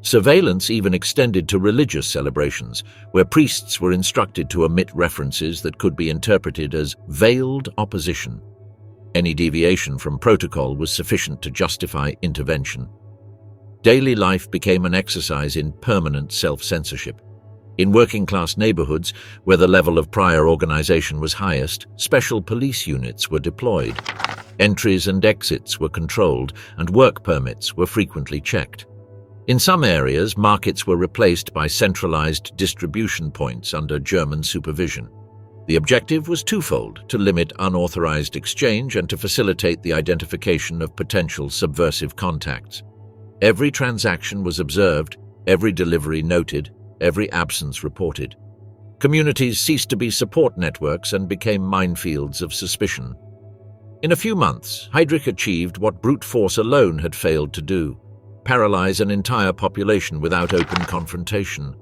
Speaker 1: Surveillance even extended to religious celebrations, where priests were instructed to omit references that could be interpreted as veiled opposition. Any deviation from protocol was sufficient to justify intervention. Daily life became an exercise in permanent self-censorship. In working-class neighborhoods, where the level of prior organization was highest, special police units were deployed. Entries and exits were controlled, and work permits were frequently checked. In some areas, markets were replaced by centralized distribution points under German supervision. The objective was twofold: to limit unauthorized exchange and to facilitate the identification of potential subversive contacts. Every transaction was observed, every delivery noted, every absence reported. Communities ceased to be support networks and became minefields of suspicion. In a few months, Heydrich achieved what brute force alone had failed to do: paralyze an entire population without open confrontation.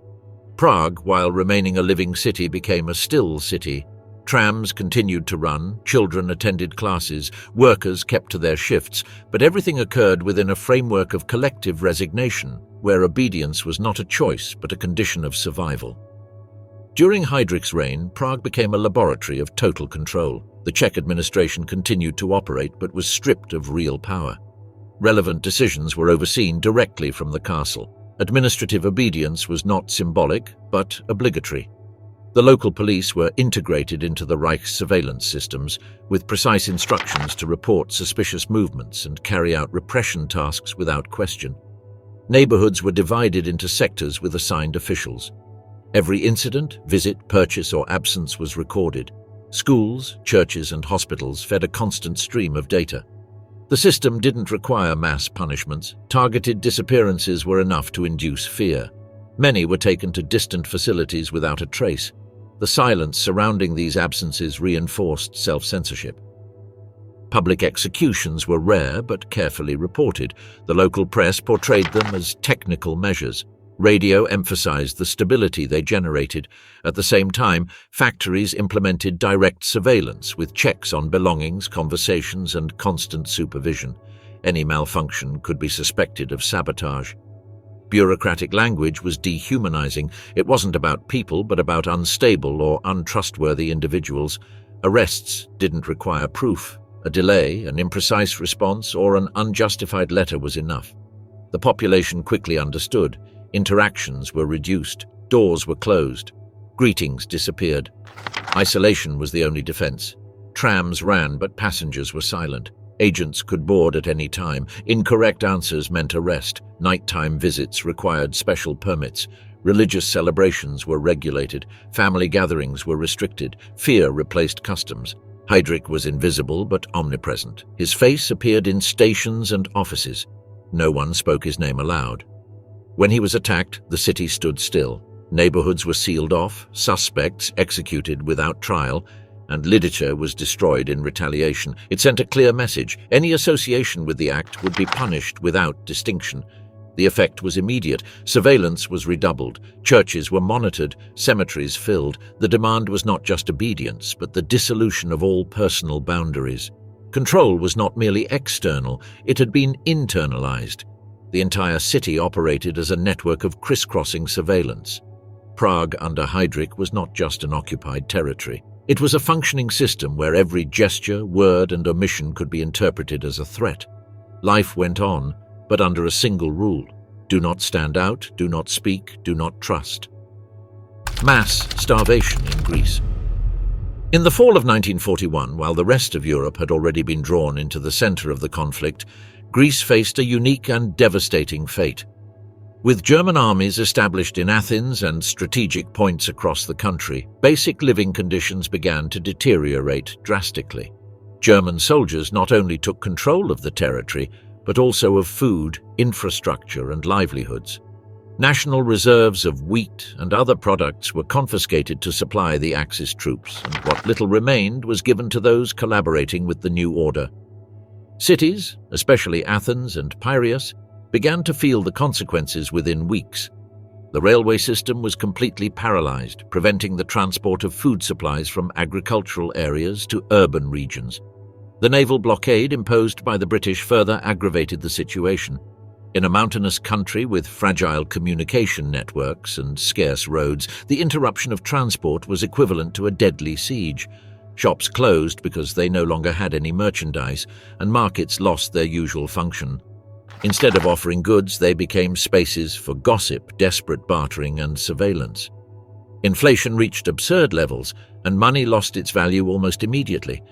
Speaker 1: Prague, while remaining a living city, became a still city. Trams continued to run, children attended classes, workers kept to their shifts, but everything occurred within a framework of collective resignation, where obedience was not a choice but a condition of survival. During Heydrich's reign, Prague became a laboratory of total control. The Czech administration continued to operate but was stripped of real power. Relevant decisions were overseen directly from the castle. Administrative obedience was not symbolic, but obligatory. The local police were integrated into the Reich's surveillance systems, with precise instructions to report suspicious movements and carry out repression tasks without question. Neighborhoods were divided into sectors with assigned officials. Every incident, visit, purchase, or absence was recorded. Schools, churches, and hospitals fed a constant stream of data. The system didn't require mass punishments. Targeted disappearances were enough to induce fear. Many were taken to distant facilities without a trace. The silence surrounding these absences reinforced self-censorship. Public executions were rare but carefully reported. The local press portrayed them as technical measures. Radio emphasized the stability they generated. At the same time, factories implemented direct surveillance with checks on belongings, conversations, and constant supervision. Any malfunction could be suspected of sabotage. Bureaucratic language was dehumanizing. It wasn't about people, but about unstable or untrustworthy individuals. Arrests didn't require proof. A delay, an imprecise response, or an unjustified letter was enough. The population quickly understood. Interactions were reduced. Doors were closed. Greetings disappeared. Isolation was the only defense. Trams ran, but passengers were silent. Agents could board at any time. Incorrect answers meant arrest. Nighttime visits required special permits. Religious celebrations were regulated. Family gatherings were restricted. Fear replaced customs. Heydrich was invisible but omnipresent. His face appeared in stations and offices. No one spoke his name aloud. When he was attacked, the city stood still. Neighborhoods were sealed off, suspects executed without trial, and literature was destroyed in retaliation. It sent a clear message: any association with the act would be punished without distinction. The effect was immediate. Surveillance was redoubled. Churches were monitored, cemeteries filled. The demand was not just obedience, but the dissolution of all personal boundaries. Control was not merely external, it had been internalized. The entire city operated as a network of crisscrossing surveillance. Prague under Heydrich was not just an occupied territory. It was a functioning system where every gesture, word, and omission could be interpreted as a threat. Life went on, but under a single rule: do not stand out, do not speak, do not trust. Mass starvation in Greece. In the fall of 1941, while the rest of Europe had already been drawn into the center of the conflict, Greece faced a unique and devastating fate. With German armies established in Athens and strategic points across the country, basic living conditions began to deteriorate drastically. German soldiers not only took control of the territory, but also of food, infrastructure, and livelihoods. National reserves of wheat and other products were confiscated to supply the Axis troops, and what little remained was given to those collaborating with the new order. Cities, especially Athens and Piraeus, began to feel the consequences within weeks. The railway system was completely paralyzed, preventing the transport of food supplies from agricultural areas to urban regions. The naval blockade imposed by the British further aggravated the situation. In a mountainous country with fragile communication networks and scarce roads, the interruption of transport was equivalent to a deadly siege. Shops closed because they no longer had any merchandise, and markets lost their usual function. Instead of offering goods, they became spaces for gossip, desperate bartering, and surveillance. Inflation reached absurd levels, and money lost its value almost immediately.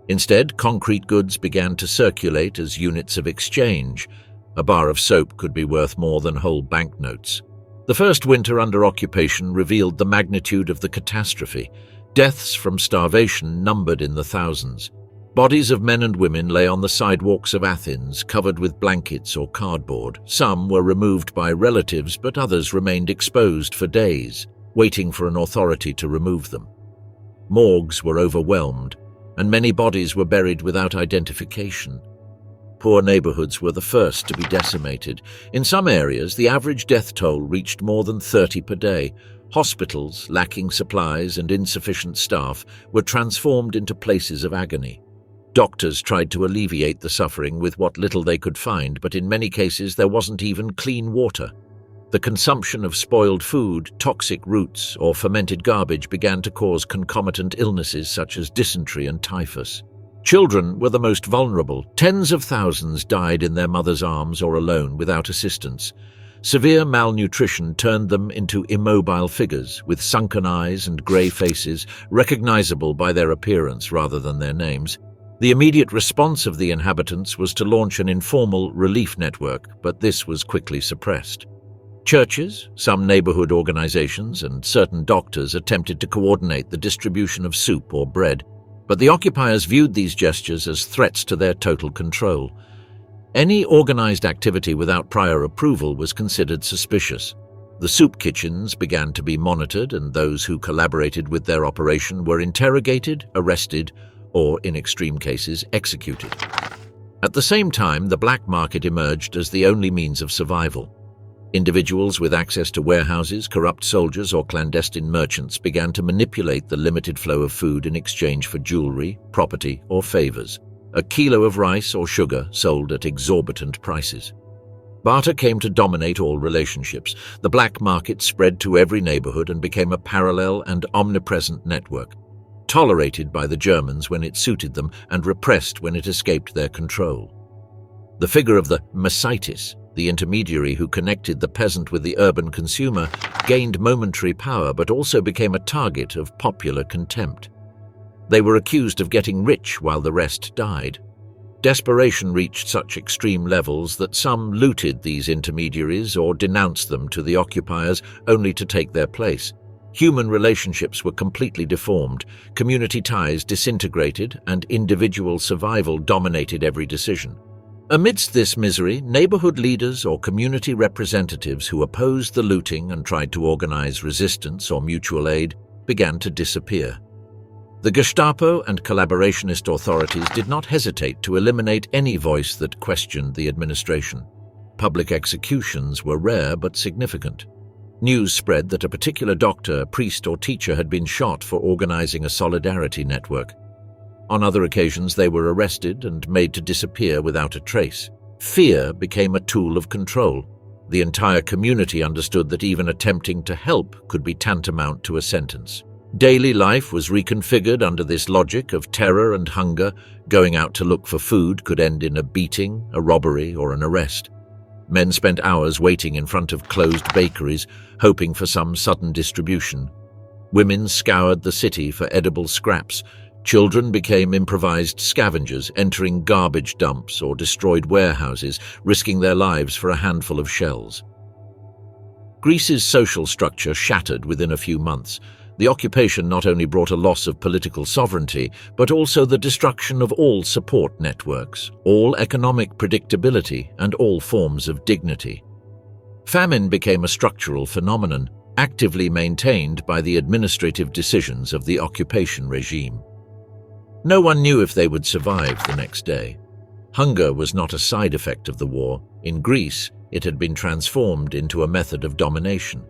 Speaker 1: Instead, concrete goods began to circulate as units of exchange. A bar of soap could be worth more than whole banknotes. The first winter under occupation revealed the magnitude of the catastrophe. Deaths from starvation numbered in the thousands. Bodies of men and women lay on the sidewalks of Athens, covered with blankets or cardboard. Some were removed by relatives, but others remained exposed for days, waiting for an authority to remove them. Morgues were overwhelmed, and many bodies were buried without identification. Poor neighborhoods were the first to be decimated. In some areas, the average death toll reached more than 30 per day. Hospitals, lacking supplies and insufficient staff, were transformed into places of agony. Doctors tried to alleviate the suffering with what little they could find, but in many cases there wasn't even clean water. The consumption of spoiled food, toxic roots, or fermented garbage began to cause concomitant illnesses such as dysentery and typhus. Children were the most vulnerable. Tens of thousands died in their mother's arms or alone without assistance. Severe malnutrition turned them into immobile figures with sunken eyes and grey faces, recognizable by their appearance rather than their names. The immediate response of the inhabitants was to launch an informal relief network, but this was quickly suppressed. Churches, some neighborhood organizations, and certain doctors attempted to coordinate the distribution of soup or bread, but the occupiers viewed these gestures as threats to their total control. Any organized activity without prior approval was considered suspicious. The soup kitchens began to be monitored, and those who collaborated with their operation were interrogated, arrested, or, in extreme cases, executed. At the same time, the black market emerged as the only means of survival. Individuals with access to warehouses, corrupt soldiers, or clandestine merchants began to manipulate the limited flow of food in exchange for jewelry, property, or favors. A kilo of rice or sugar sold at exorbitant prices. Barter came to dominate all relationships. The black market spread to every neighborhood and became a parallel and omnipresent network, tolerated by the Germans when it suited them and repressed when it escaped their control. The figure of the Messitis, the intermediary who connected the peasant with the urban consumer, gained momentary power but also became a target of popular contempt. They were accused of getting rich while the rest died. Desperation reached such extreme levels that some looted these intermediaries or denounced them to the occupiers only to take their place. Human relationships were completely deformed, community ties disintegrated, and individual survival dominated every decision. Amidst this misery, neighborhood leaders or community representatives who opposed the looting and tried to organize resistance or mutual aid began to disappear. The Gestapo and collaborationist authorities did not hesitate to eliminate any voice that questioned the administration. Public executions were rare but significant. News spread that a particular doctor, priest, or teacher had been shot for organizing a solidarity network. On other occasions, they were arrested and made to disappear without a trace. Fear became a tool of control. The entire community understood that even attempting to help could be tantamount to a sentence. Daily life was reconfigured under this logic of terror and hunger. Going out to look for food could end in a beating, a robbery, or an arrest. Men spent hours waiting in front of closed bakeries, hoping for some sudden distribution. Women scoured the city for edible scraps. Children became improvised scavengers, entering garbage dumps or destroyed warehouses, risking their lives for a handful of shells. Greece's social structure shattered within a few months. The occupation not only brought a loss of political sovereignty, but also the destruction of all support networks, all economic predictability, and all forms of dignity. Famine became a structural phenomenon, actively maintained by the administrative decisions of the occupation regime. No one knew if they would survive the next day. Hunger was not a side effect of the war. In Greece, it had been transformed into a method of domination.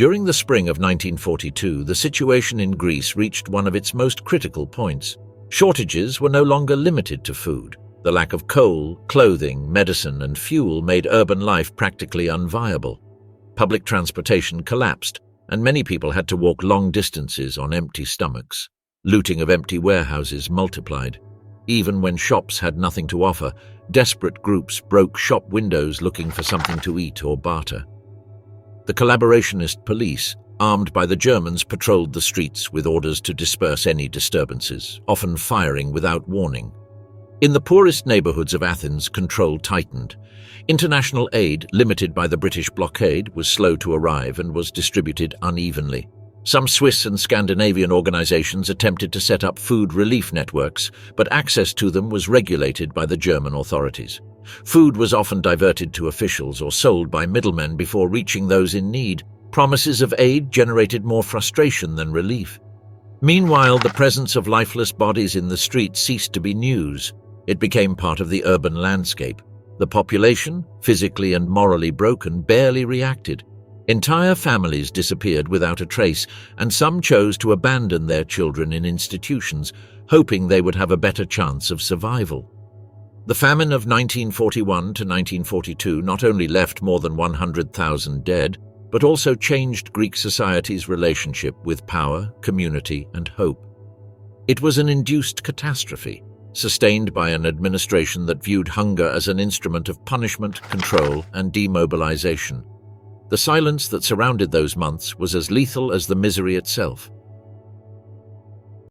Speaker 1: During the spring of 1942, the situation in Greece reached one of its most critical points. Shortages were no longer limited to food. The lack of coal, clothing, medicine, and fuel made urban life practically unviable. Public transportation collapsed, and many people had to walk long distances on empty stomachs. Looting of empty warehouses multiplied. Even when shops had nothing to offer, desperate groups broke shop windows looking for something to eat or barter. The collaborationist police, armed by the Germans, patrolled the streets with orders to disperse any disturbances, often firing without warning. In the poorest neighborhoods of Athens, control tightened. International aid, limited by the British blockade, was slow to arrive and was distributed unevenly. Some Swiss and Scandinavian organizations attempted to set up food relief networks, but access to them was regulated by the German authorities. Food was often diverted to officials or sold by middlemen before reaching those in need. Promises of aid generated more frustration than relief. Meanwhile, the presence of lifeless bodies in the streets ceased to be news. It became part of the urban landscape. The population, physically and morally broken, barely reacted. Entire families disappeared without a trace, and some chose to abandon their children in institutions, hoping they would have a better chance of survival. The famine of 1941 to 1942 not only left more than 100,000 dead, but also changed Greek society's relationship with power, community, and hope. It was an induced catastrophe, sustained by an administration that viewed hunger as an instrument of punishment, control, and demobilization. The silence that surrounded those months was as lethal as the misery itself.